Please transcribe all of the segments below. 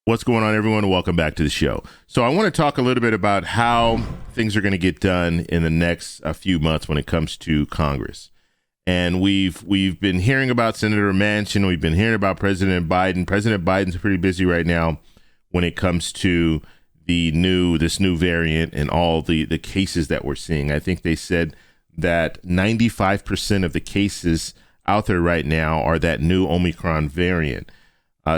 What's going on, everyone? Welcome back to the show. So I want to talk a little bit about how things are going to get done in the next few months when it comes to Congress. And we've been hearing about Senator Manchin. We've been hearing about President Biden. President Biden's pretty busy right now when it comes to this new variant and all the cases that we're seeing. I think they said that 95% of the cases out there right now are that new Omicron variant.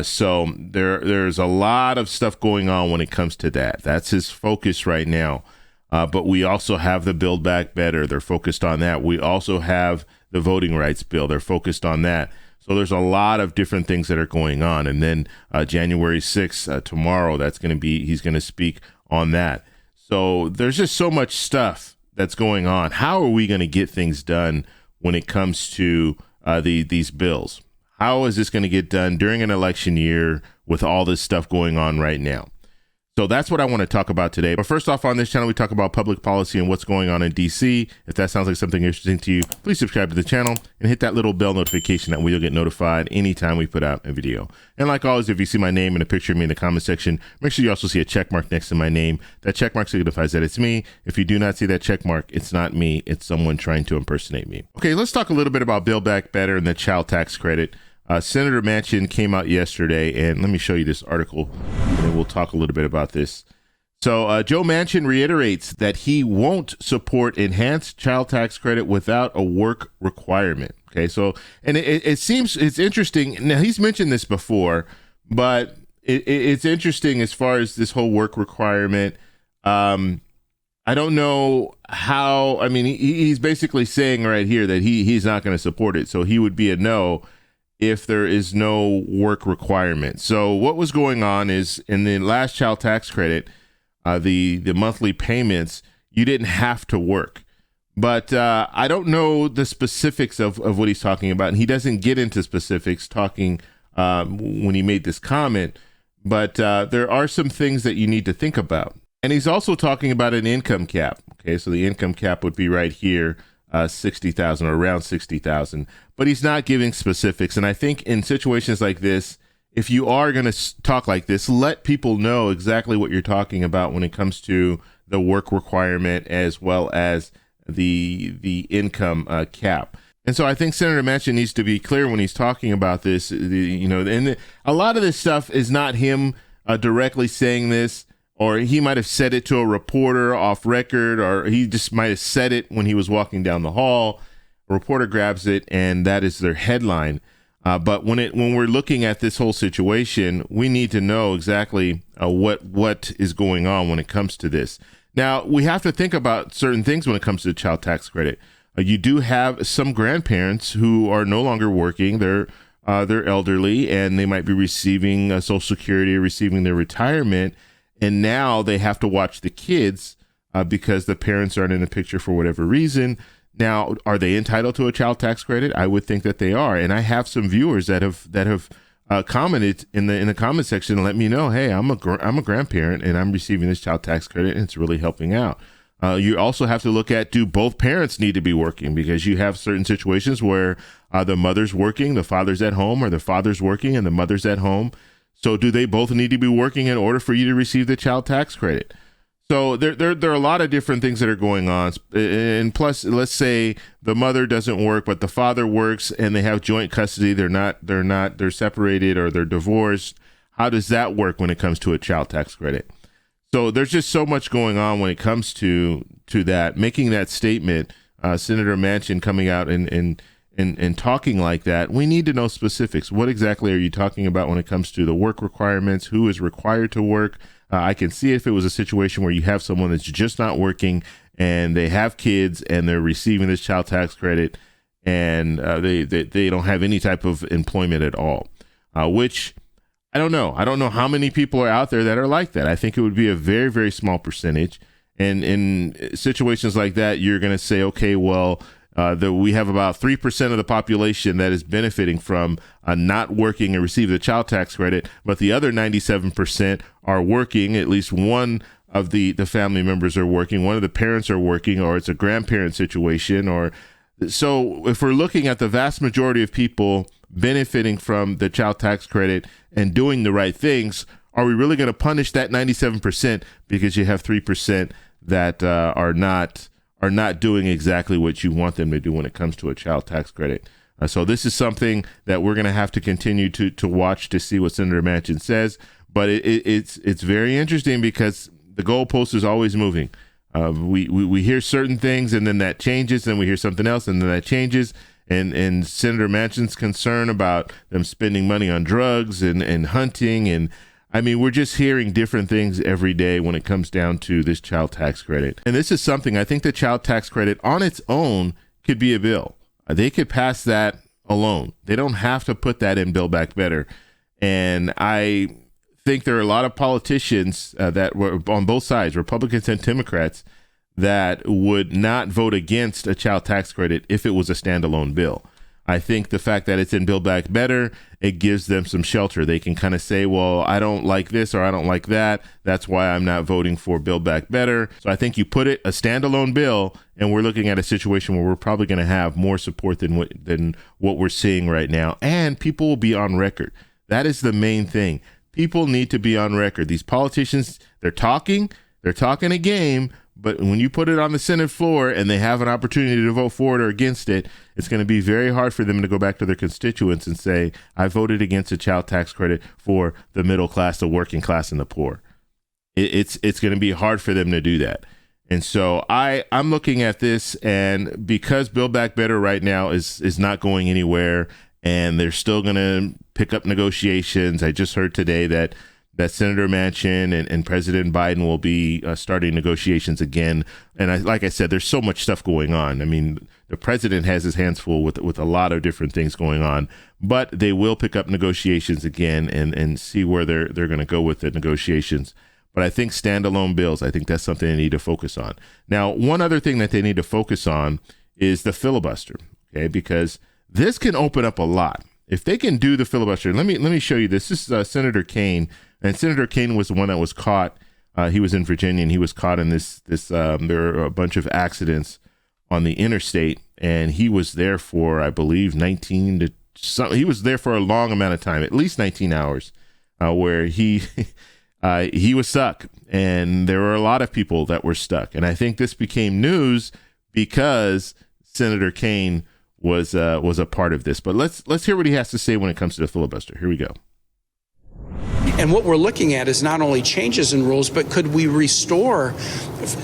So there's a lot of stuff going on when it comes to that. That's his focus right now. But we also have the Build Back Better. They're focused on that. We also have the voting rights bill. They're focused on that. So there's a lot of different things that are going on. And then January 6th, tomorrow, he's going to speak on that. So there's just so much stuff that's going on. How are we going to get things done when it comes to these bills? How is this going to get done during an election year with all this stuff going on right now? So that's what I want to talk about today. But first off, on this channel, we talk about public policy and what's going on in DC. If that sounds like something interesting to you, please subscribe to the channel and hit that little bell notification. That way you'll get notified anytime we put out a video. And like always, if you see my name and a picture of me in the comment section, make sure you also see a check mark next to my name. That check mark signifies that it's me. If you do not see that check mark, it's not me. It's someone trying to impersonate me. Okay, let's talk a little bit about Build Back Better and the child tax credit. Senator Manchin came out yesterday, and let me show you this article, and we'll talk a little bit about this. So Joe Manchin reiterates that he won't support enhanced child tax credit without a work requirement. Okay, so, and it seems it's interesting. Now, he's mentioned this before, but it's interesting as far as this whole work requirement. I don't know how, I mean, he's basically saying right here that he's not going to support it. So he would be a no if there is no work requirement. So what was going on is in the last child tax credit, the monthly payments, you didn't have to work. But I don't know the specifics of what he's talking about. And he doesn't get into specifics talking when he made this comment. But there are some things that you need to think about. And he's also talking about an income cap. Okay, so the income cap would be right here. 60,000 or around 60,000, but he's not giving specifics. And I think in situations like this, if you are going to talk like this, let people know exactly what you're talking about when it comes to the work requirement as well as the income cap. And so I think Senator Manchin needs to be clear when he's talking about this. And a lot of this stuff is not him directly saying this. Or he might have said it to a reporter off record, or he just might have said it when he was walking down the hall. A reporter grabs it, and that is their headline. But when we're looking at this whole situation, we need to know exactly what is going on when it comes to this. Now, we have to think about certain things when it comes to the child tax credit. You do have some grandparents who are no longer working. They're elderly, and they might be receiving Social Security, receiving their retirement. And now they have to watch the kids because the parents aren't in the picture for whatever reason. Now, are they entitled to a child tax credit? I would think that they are. And I have some viewers that have commented in the comment section and let me know, hey, I'm a grandparent and I'm receiving this child tax credit and it's really helping out. You also have to look at, do both parents need to be working? Because you have certain situations where the mother's working, the father's at home, or the father's working and the mother's at home. So do they both need to be working in order for you to receive the child tax credit? So there are a lot of different things that are going on. And plus, let's say the mother doesn't work, but the father works and they have joint custody. They're separated or they're divorced. How does that work when it comes to a child tax credit? So there's just so much going on when it comes to that. Making that statement, Senator Manchin coming out and talking like that, we need to know specifics. What exactly are you talking about when it comes to the work requirements? Who is required to work? I can see if it was a situation where you have someone that's just not working and they have kids and they're receiving this child tax credit and they don't have any type of employment at all, which I don't know. I don't know how many people are out there that are like that. I think it would be a very, very small percentage. And in situations like that, you're going to say, okay, well, we have about 3% of the population that is benefiting from not working and receive the child tax credit, but the other 97% are working. At least one of the family members are working, one of the parents are working, or it's a grandparent situation. Or so if we're looking at the vast majority of people benefiting from the child tax credit and doing the right things, are we really going to punish that 97% because you have 3% that are not doing exactly what you want them to do when it comes to a child tax credit? So this is something that we're going to have to continue to watch to see what Senator Manchin says. But it's very interesting because the goalpost is always moving. We hear certain things and then that changes, and we hear something else and then that changes. And Senator Manchin's concern about them spending money on drugs and hunting. And I mean, we're just hearing different things every day when it comes down to this child tax credit. And this is something I think the child tax credit on its own could be a bill. They could pass that alone. They don't have to put that in Build Back Better. And I think there are a lot of politicians that were on both sides, Republicans and Democrats, that would not vote against a child tax credit if it was a standalone bill. I think the fact that it's in Build Back Better, it gives them some shelter. They can kind of say, well, I don't like this or I don't like that. That's why I'm not voting for Build Back Better. So I think you put it a standalone bill, and we're looking at a situation where we're probably going to have more support than what we're seeing right now. And people will be on record. That is the main thing. People need to be on record. These politicians, they're talking a game, but when you put it on the Senate floor and they have an opportunity to vote for it or against it, it's going to be very hard for them to go back to their constituents and say, I voted against a child tax credit for the middle class, the working class, and the poor. It's going to be hard for them to do that. And so I'm looking at this, and because Build Back Better right now is not going anywhere, and they're still going to pick up negotiations. I just heard today that Senator Manchin and President Biden will be starting negotiations again. And like I said, there's so much stuff going on. I mean, the president has his hands full with a lot of different things going on, but they will pick up negotiations again and see where they're going to go with the negotiations. But I think standalone bills, I think that's something they need to focus on. Now, one other thing that they need to focus on is the filibuster, okay? Because this can open up a lot. If they can do the filibuster, let me show you this. This is Senator Kaine. And Senator Kaine was the one that was caught. He was in Virginia, and he was caught in this. There were a bunch of accidents on the interstate, and he was there for, I believe, 19 to some. He was there for a long amount of time, at least 19 hours, where he was stuck, and there were a lot of people that were stuck. And I think this became news because Senator Kaine was a part of this. But let's hear what he has to say when it comes to the filibuster. Here we go. And what we're looking at is not only changes in rules, but could we restore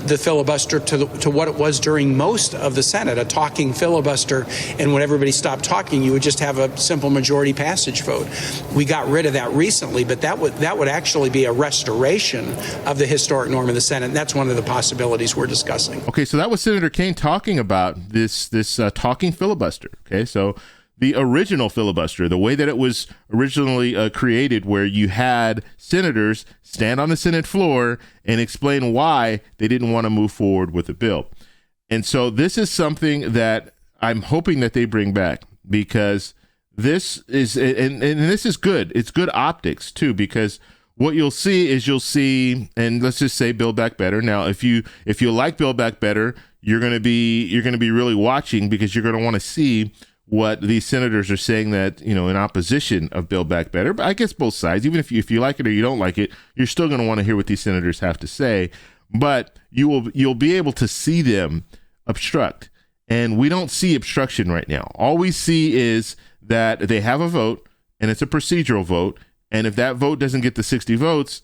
the filibuster to what it was during most of the Senate, a talking filibuster, and when everybody stopped talking, you would just have a simple majority passage vote. We got rid of that recently, but that would actually be a restoration of the historic norm in the Senate, and that's one of the possibilities we're discussing. Okay, so that was Senator Kaine talking about this talking filibuster. Okay, so the original filibuster, the way that it was originally created, where you had senators stand on the Senate floor and explain why they didn't want to move forward with the bill. And so this is something that I'm hoping that they bring back, because this is, and this is good. It's good optics too, because what you'll see, and let's just say Build Back Better. Now, if you like Build Back Better, you're going to be really watching, because you're going to want to see what these senators are saying that, in opposition of Build Back Better. But I guess both sides, even if you like it or you don't like it, you're still going to want to hear what these senators have to say. But you'll be able to see them obstruct. And we don't see obstruction right now. All we see is that they have a vote, and it's a procedural vote. And if that vote doesn't get the 60 votes,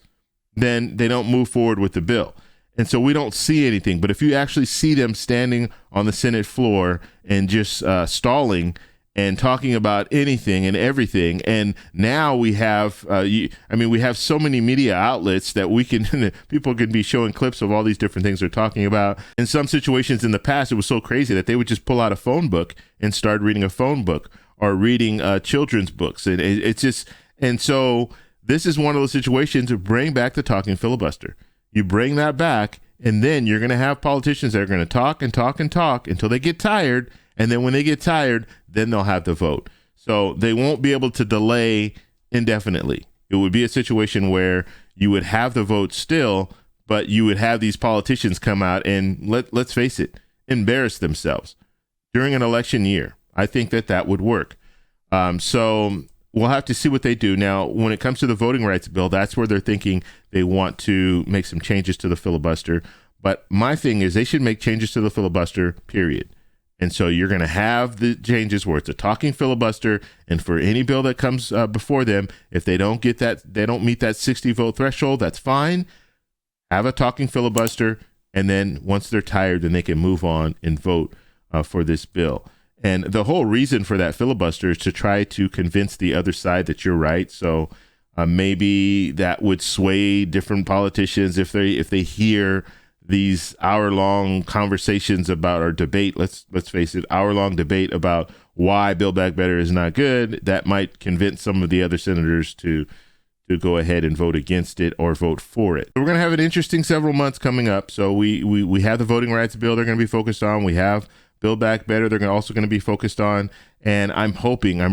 then they don't move forward with the bill. And so we don't see anything. But if you actually see them standing on the Senate floor and just stalling and talking about anything and everything, and now we have, we have so many media outlets that people can be showing clips of all these different things they're talking about. In some situations in the past, it was so crazy that they would just pull out a phone book and start reading a phone book or reading children's books. And and so this is one of those situations to bring back the talking filibuster. You bring that back, and then you're going to have politicians that are going to talk and talk and talk until they get tired. And then when they get tired, then they'll have the vote. So they won't be able to delay indefinitely. It would be a situation where you would have the vote still, but you would have these politicians come out and, let's face it, embarrass themselves during an election year. I think that would work. So we'll have to see what they do. Now, when it comes to the voting rights bill, that's where they're thinking they want to make some changes to the filibuster. But my thing is they should make changes to the filibuster, period. And so you're going to have the changes where it's a talking filibuster. And for any bill that comes before them, if they don't get that, they don't meet that 60 vote threshold, that's fine. Have a talking filibuster. And then once they're tired, then they can move on and vote for this bill. And the whole reason for that filibuster is to try to convince the other side that you're right. So maybe that would sway different politicians if they hear these hour-long conversations about our debate. Let's face it, hour-long debate about why Build Back Better is not good. That might convince some of the other senators to go ahead and vote against it or vote for it. We're going to have an interesting several months coming up. So we have the voting rights bill they're going to be focused on. We have Build Back Better they're also going to be focused on. And I'm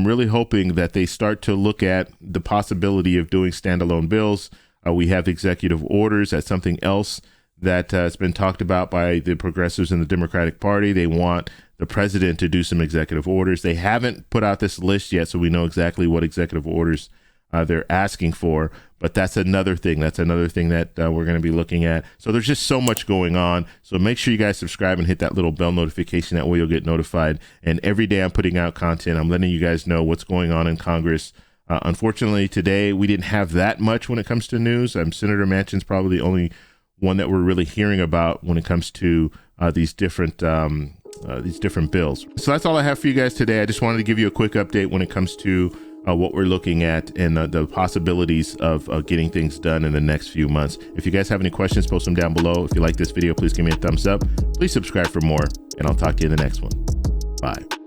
really hoping that they start to look at the possibility of doing standalone bills. We have executive orders. That's something else that has been talked about by the progressives in the Democratic Party. They want the president to do some executive orders. They haven't put out this list yet, so we know exactly what executive orders they're asking for. But that's another thing. That's another thing that we're going to be looking at. So there's just so much going on. So make sure you guys subscribe and hit that little bell notification. That way you'll get notified. And every day I'm putting out content. I'm letting you guys know what's going on in Congress. Unfortunately, today we didn't have that much when it comes to news. Senator Manchin's probably the only one that we're really hearing about when it comes to these different bills. So that's all I have for you guys today. I just wanted to give you a quick update when it comes to what we're looking at and the possibilities of getting things done in the next few months. If you guys have any questions, post them down below. If you like this video, please give me a thumbs up. Please subscribe for more, and I'll talk to you in the next one. Bye.